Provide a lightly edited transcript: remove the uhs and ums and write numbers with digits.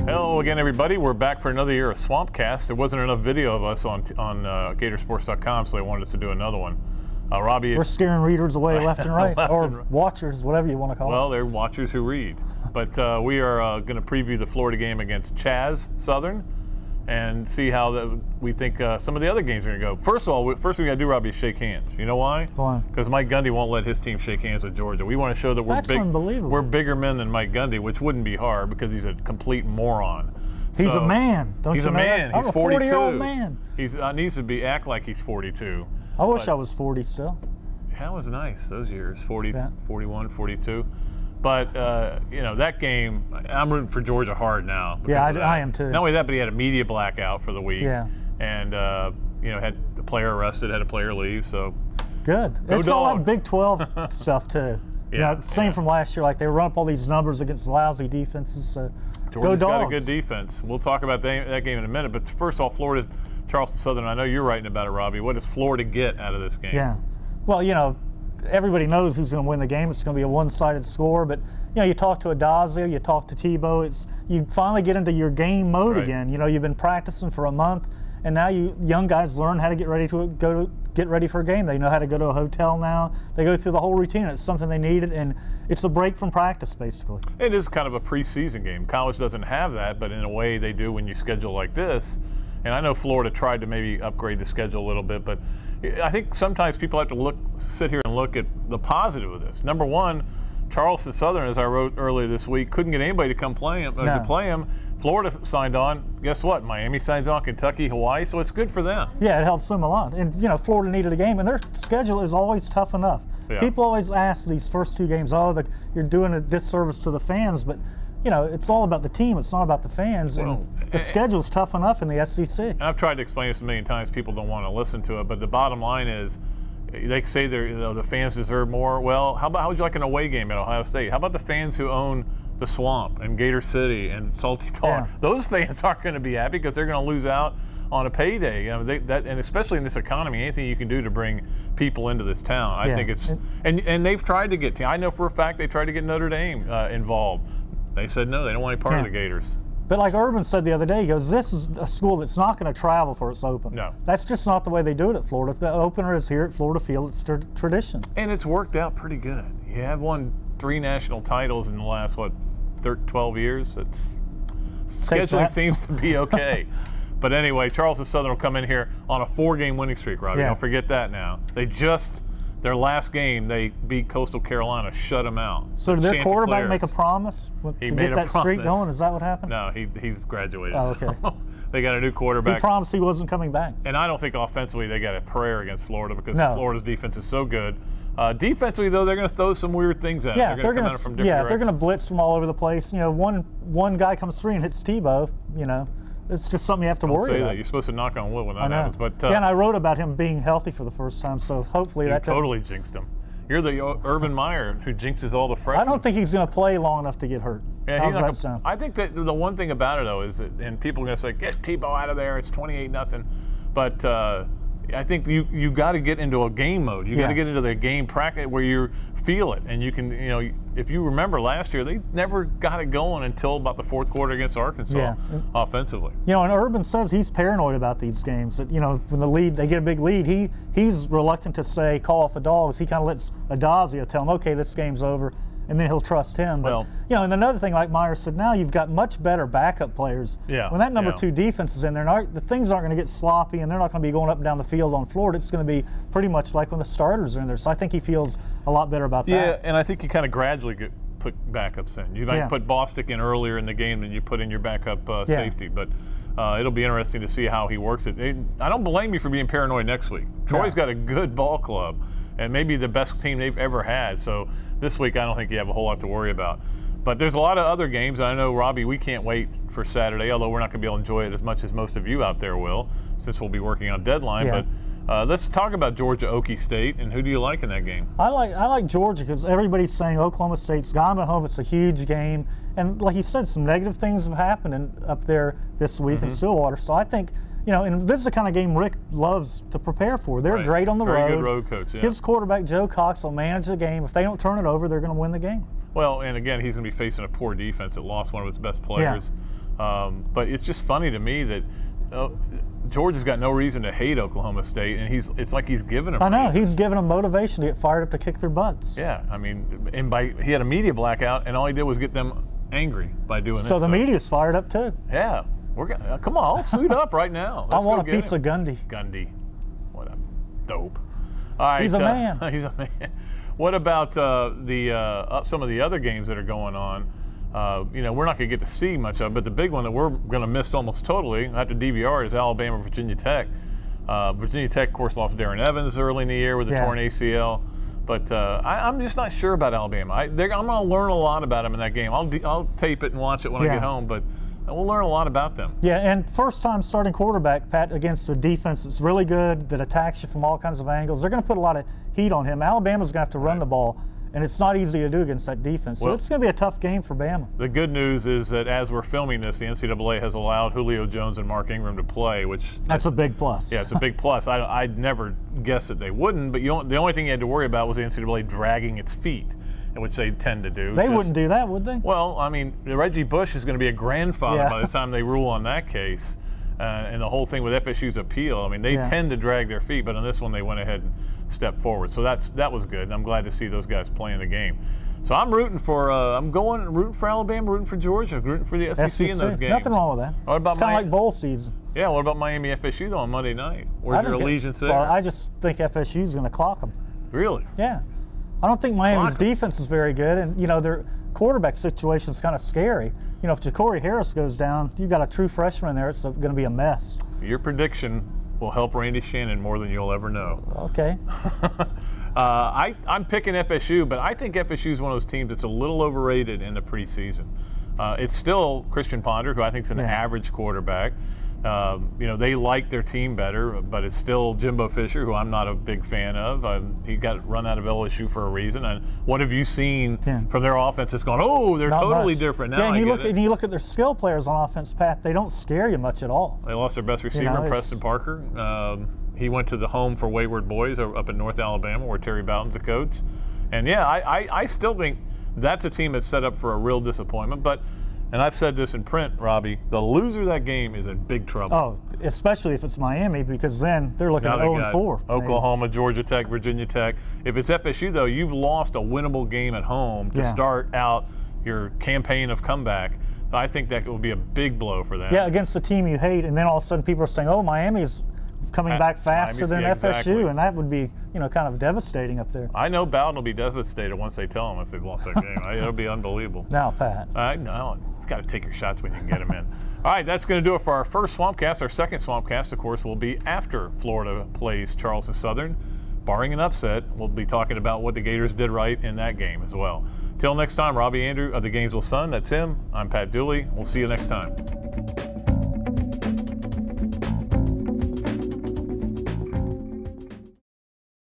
Hello again, everybody. We're back for another year of Swampcast. There wasn't enough video of us on Gatorsports.com, so they wanted us to do another one. Robbie, we're scaring readers away left and right, or watchers, whatever you want to call it. Well, they're watchers who read. But we are going to preview the Florida game against Charleston Southern and see how we think some of the other games are going to go. First of all, first thing we got to do, Robbie, is shake hands. You know why? Why? Because Mike Gundy won't let his team shake hands with Georgia. We want to show that we're bigger men than Mike Gundy, which wouldn't be hard because he's a complete moron. He's a man. He's a man. He's 42. He's a 40-year-old man. He needs to act like he's 42. I wish I was 40 still. That was nice, those years, 40, yeah. 41, 42. But, you know, that game, I'm rooting for Georgia hard now. Yeah, I am too. Not only that, but he had a media blackout for the week. Yeah. And, you know, had a player arrested, had a player leave, so. Good. Go it's Dogs. all that Big 12 stuff, too. Yeah, you know, same from last year. Like, they run up all these numbers against lousy defenses. So Georgia's go got a Dogs. good defense. We'll talk about that game in a minute. But first off, Florida's Charleston Southern. I know you're writing about it, Robbie. What does Florida get out of this game? Yeah. Well, you know, everybody knows who's going to win the game. It's going to be a one-sided score. But, you know, you talk to Andreu, you talk to Tebow. You finally get into your game mode again. You know, you've been practicing for a month, and now you young guys learn how to get ready for a game. They know how to go to a hotel now. They go through the whole routine. It's something they needed, and it's a break from practice, basically. It is kind of a preseason game. College doesn't have that, but in a way they do when you schedule like this. And I know Florida tried to maybe upgrade the schedule a little bit, but I think sometimes people have to sit here and look at the positive of this. Number one, Charleston Southern, as I wrote earlier this week, couldn't get anybody to come play him. To play him. Florida signed on. Guess what? Miami signs on. Kentucky, Hawaii. So it's good for them. Yeah, it helps them a lot. And you know, Florida needed a game, and their schedule is always tough enough. Yeah. People always ask these first two games, you're doing a disservice to the fans, but you know, it's all about the team. It's not about the fans. Well, and the schedule's tough enough in the SEC. And I've tried to explain this a million times. People don't want to listen to it, but the bottom line is, they say the fans deserve more. Well, how would you like an away game at Ohio State? How about the fans who own the Swamp and Gator City and Salty Tar? Yeah. Those fans aren't going to be happy because they're going to lose out on a payday. You know, and especially in this economy, anything you can do to bring people into this town, I think it's. And they've tried to get. I know for a fact they tried to get Notre Dame involved. They said no, they don't want any part of the Gators. But like Urban said the other day, he goes, this is a school that's not going to travel for its open. No. That's just not the way they do it at Florida. The opener is here at Florida Field. It's their tradition. And it's worked out pretty good. You have won 3 national titles in the last, 12 years? Scheduling seems to be okay. But anyway, Charleston Southern will come in here on a 4-game winning streak, Robbie. Don't forget that now. Their last game, they beat Coastal Carolina, shut them out. So did their quarterback make a promise to get that streak going? Is that what happened? No, he's graduated. Oh, okay. So they got a new quarterback. He promised he wasn't coming back. And I don't think offensively they got a prayer against Florida because Florida's defense is so good. Defensively, though, they're going to throw some weird things at them. They're going to come at it from different directions. They're going to blitz from all over the place. You know, one guy comes free and hits Tebow, you know. It's just something you have to worry about. Don't say that. You're supposed to knock on wood when that happens. But, and I wrote about him being healthy for the first time, so hopefully you totally jinxed him. You're the Urban Meyer who jinxes all the freshmen. I don't think he's going to play long enough to get hurt. Yeah, How's that sound? I think that the one thing about it, though, is that, and people are going to say, get Tebow out of there, it's 28-0. But I think you got to get into a game mode. You got to get into the game practice where you feel it, and you can, you know, if you remember last year, they never got it going until about the fourth quarter against Arkansas offensively. You know, and Urban says he's paranoid about these games. That you know, when they get a big lead, he's reluctant to say call off the Dogs. He kind of lets Andreu tell him, okay, this game's over, and then he'll trust him. But, you know, and another thing, like Meyer said, now you've got much better backup players. Yeah. When that number 2 defense is in there, the things aren't going to get sloppy, and they're not going to be going up and down the field on Florida. It's going to be pretty much like when the starters are in there. So I think he feels a lot better about that. Yeah, and I think you kind of gradually put backups in. You might put Bostic in earlier in the game than you put in your backup safety, but it'll be interesting to see how he works it. I don't blame you for being paranoid next week. Troy's got a good ball club and maybe the best team they've ever had. So this week I don't think you have a whole lot to worry about. But there's a lot of other games. I know, Robbie, we can't wait for Saturday, although we're not going to be able to enjoy it as much as most of you out there will, since we'll be working on deadline. Yeah. But let's talk about Georgia-Okie State, and who do you like in that game? I like Georgia because everybody's saying Oklahoma State's got them at home. It's a huge game. And like you said, some negative things have happened up there this week in Stillwater. So I think, you know, and this is the kind of game Rick loves to prepare for. They're great on the road. Very good road coach, yeah. His quarterback, Joe Cox, will manage the game. If they don't turn it over, they're going to win the game. Well, and again, he's going to be facing a poor defense that lost one of its best players. But it's just funny to me that Georgia's got no reason to hate Oklahoma State, and it's like he's giving them. I know, he's giving them motivation to get fired up to kick their butts. Yeah, I mean, and he had a media blackout, and all he did was get them angry by doing this. So the media's fired up too. Yeah, come on, I'll suit up right now. Let's I want a piece of Gundy. Gundy, what a dope. All right, he's a man. He's a man. What about some of the other games that are going on? We're not going to get to see much of it, but the big one that we're going to miss almost totally after DVR is Alabama, Virginia Tech. Virginia Tech, of course, lost Darren Evans early in the year with a torn ACL. But I'm just not sure about Alabama. I'm going to learn a lot about them in that game. I'll tape it and watch it when I get home, but we'll learn a lot about them. Yeah, and first-time starting quarterback, Pat, against a defense that's really good, that attacks you from all kinds of angles. They're going to put a lot of heat on him. Alabama's going to have to run the ball, and it's not easy to do against that defense. So it's going to be a tough game for Bama. The good news is that as we're filming this, the NCAA has allowed Julio Jones and Mark Ingram to play, which that's a big plus. Yeah, it's a big plus. I'd never guessed that they wouldn't, but the only thing you had to worry about was the NCAA dragging its feet, which they tend to do. They wouldn't do that, would they? Well, I mean, Reggie Bush is going to be a grandfather by the time they rule on that case. And the whole thing with FSU's appeal, I mean, they tend to drag their feet, but on this one they went ahead and stepped forward. So that was good, and I'm glad to see those guys playing the game. So I'm rooting for rooting for Alabama, rooting for Georgia, rooting for the SEC in those games. Nothing wrong with that. What about it's kind of like bowl season. Yeah, what about Miami FSU though on Monday night? Where's your allegiance there? Well, I just think FSU's going to clock them. Really? Yeah. I don't think Miami's defense is very good, and their quarterback situation is kind of scary. If Ja'Cory Harris goes down, you've got a true freshman in there. It's going to be a mess. Your prediction will help Randy Shannon more than you'll ever know. Okay. I'm picking FSU, but I think FSU is one of those teams that's a little overrated in the preseason. It's still Christian Ponder, who I think is an average quarterback. They like their team better, but it's still Jimbo Fisher, who I'm not a big fan of. He got run out of LSU for a reason. And what have you seen from their offense that's gone, they're not totally different now? And you look at their skill players on offense, Pat, they don't scare you much at all. They lost their best receiver, Preston Parker. He went to the home for wayward boys up in North Alabama, where Terry Bowden's a coach. And I still think that's a team that's set up for a real disappointment. And I've said this in print, Robbie, the loser of that game is in big trouble. Oh, especially if it's Miami, because then they're looking at 0-4. Oklahoma, Georgia Tech, Virginia Tech. If it's FSU, though, you've lost a winnable game at home to start out your campaign of comeback. I think that will be a big blow for them. Yeah, against the team you hate, and then all of a sudden people are saying, Miami's coming back faster than FSU, exactly. And that would be, kind of devastating up there. I know Bowden will be devastated once they tell him if they've lost that game. It'll be unbelievable. Now, Pat. I know. You've got to take your shots when you can get them in. All right, that's going to do it for our first Swampcast. Our second Swampcast, of course, will be after Florida plays Charleston Southern. Barring an upset, we'll be talking about what the Gators did right in that game as well. Till next time, Robbie Andreu of the Gainesville Sun. That's him. I'm Pat Dooley. We'll see you next time.